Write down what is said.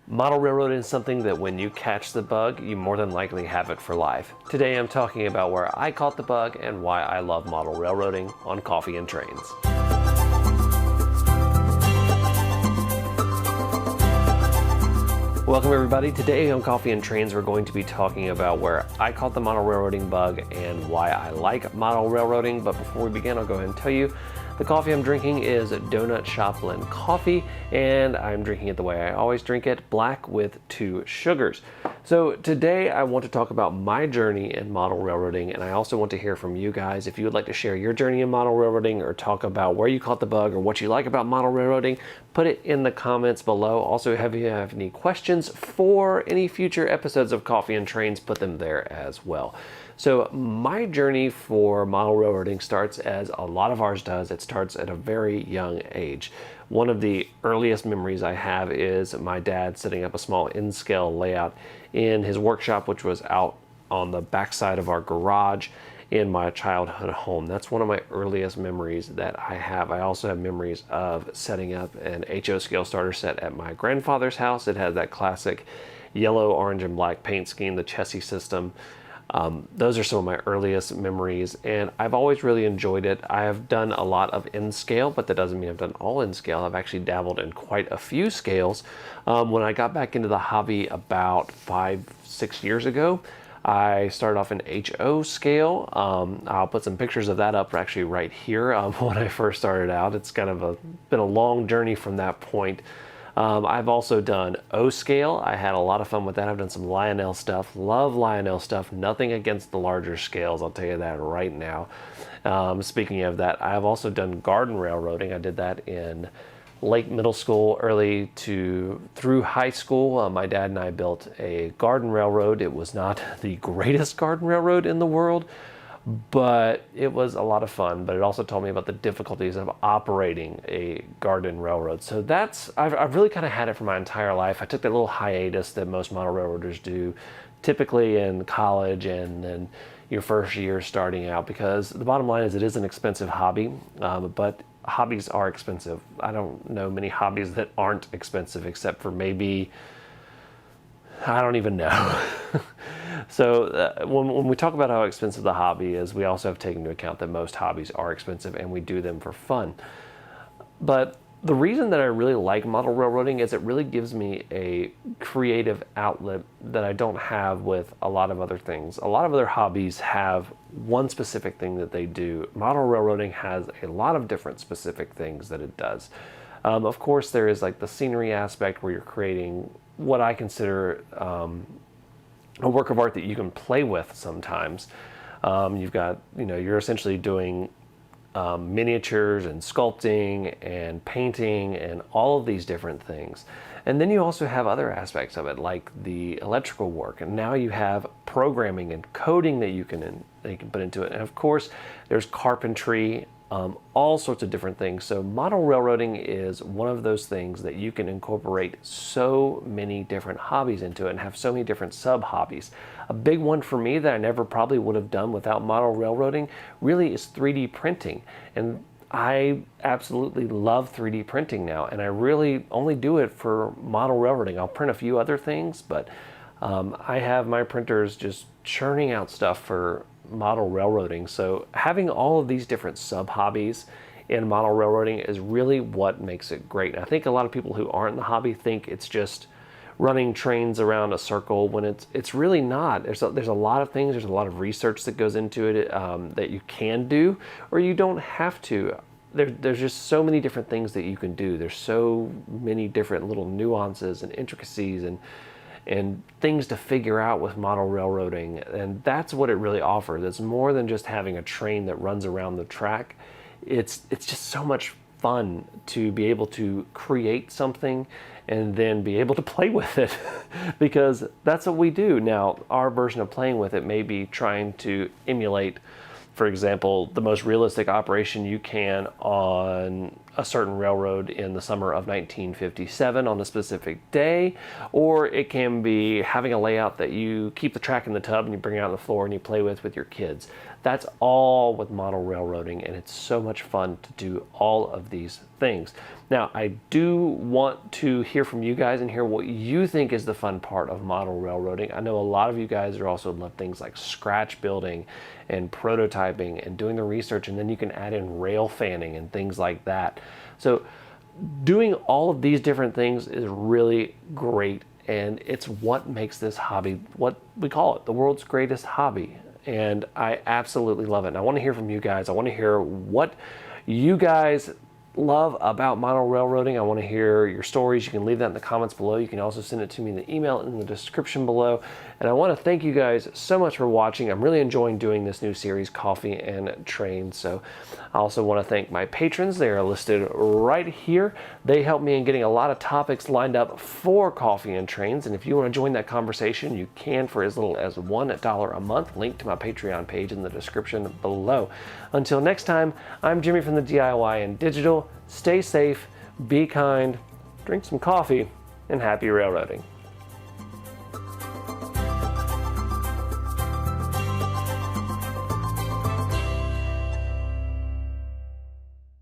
Model railroading is something that when you catch the bug, you more than likely have it for life. Today I'm talking about where I caught the bug and why I love model railroading on Coffee and Trains. Welcome everybody. Today on Coffee and Trains we're going to be talking about where I caught the model railroading bug and why I like model railroading. But before we begin, I'll go ahead and tell you the coffee I'm drinking is Donut Shop Blend coffee, and I'm drinking it the way I always drink it, black with 2 sugars. So today I want to talk about my journey in model railroading, and I also want to hear from you guys. If you would like to share your journey in model railroading or talk about where you caught the bug or what you like about model railroading, put it in the comments below. Also, if you have any questions for any future episodes of Coffee and Trains, put them there as well. So my journey for model railroading starts, as a lot of ours does, it starts at a very young age. One of the earliest memories I have is my dad setting up a small N-scale layout in his workshop, which was out on the backside of our garage in my childhood home. That's one of my earliest memories that I have. I also have memories of setting up an HO scale starter set at my grandfather's house. It had that classic yellow, orange, and black paint scheme, the chassis system. Those are some of my earliest memories, and I've always really enjoyed it. I have done a lot of N-scale, but that doesn't mean I've done all N-scale. I've actually dabbled in quite a few scales. When I got back into the hobby about 5-6 years ago, I started off in HO scale. I'll put some pictures of that up actually right here when I first started out. It's kind of been a long journey from that point. I've also done O scale. I had a lot of fun with that. I've done some Lionel stuff. Love Lionel stuff. Nothing against the larger scales, I'll tell you that right now. Speaking of that, I've also done garden railroading. I did that in late middle school, early through high school. My dad and I built a garden railroad. It was not the greatest garden railroad in the world, but it was a lot of fun. But it also taught me about the difficulties of operating a garden railroad. So I've really kind of had it for my entire life. I took that little hiatus that most model railroaders do, typically in college and then your first year starting out, because the bottom line is it is an expensive hobby, but hobbies are expensive. I don't know many hobbies that aren't expensive, except for maybe, I don't even know. So when we talk about how expensive the hobby is, we also have taken into account that most hobbies are expensive and we do them for fun. But the reason that I really like model railroading is it really gives me a creative outlet that I don't have with a lot of other things. A lot of other hobbies have one specific thing that they do. Model railroading has a lot of different specific things that it does. Of course, there is like the scenery aspect where you're creating what I consider a work of art that you can play with sometimes. You've got, you're essentially doing miniatures and sculpting and painting and all of these different things. And then you also have other aspects of it, like the electrical work. And now you have programming and coding that you can put into it. And of course, there's carpentry, all sorts of different things. So model railroading is one of those things that you can incorporate so many different hobbies into it and have so many different sub-hobbies. A big one for me that I never probably would have done without model railroading really is 3D printing. And I absolutely love 3D printing now, and I really only do it for model railroading. I'll print a few other things, but I have my printers just churning out stuff for model railroading. So having all of these different sub-hobbies in model railroading is really what makes it great. And I think a lot of people who aren't in the hobby think it's just running trains around a circle, when it's really not. There's a lot of things, there's a lot of research that goes into it that you can do, or you don't have to. There's just so many different things that you can do. There's so many different little nuances and intricacies and things to figure out with model railroading, and that's what it really offers. It's more than just having a train that runs around the track. It's just so much fun to be able to create something and then be able to play with it because that's what we do. Now, our version of playing with it may be trying to emulate, for example, the most realistic operation you can on a certain railroad in the summer of 1957 on a specific day, or it can be having a layout that you keep the track in the tub and you bring it out on the floor and you play with your kids. That's all with model railroading, and it's so much fun to do all of these things. Now, I do want to hear from you guys and hear what you think is the fun part of model railroading. I know a lot of you guys are also love things like scratch building and prototyping and doing the research, and then you can add in rail fanning and things like that. So doing all of these different things is really great, and it's what makes this hobby what we call it, the world's greatest hobby. And I absolutely love it. And I want to hear from you guys. I want to hear what you guys love about model railroading. I want to hear your stories. You can leave that in the comments below. You can also send it to me in the email in the description below. And I want to thank you guys so much for watching. I'm really enjoying doing this new series, Coffee and Trains. So I also want to thank my patrons. They are listed right here. They help me in getting a lot of topics lined up for Coffee and Trains. And if you want to join that conversation, you can for as little as $1 a month. Link to my Patreon page in the description below. Until next time, I'm Jimmy from the DIY and Digital. Stay safe, be kind, drink some coffee, and happy railroading.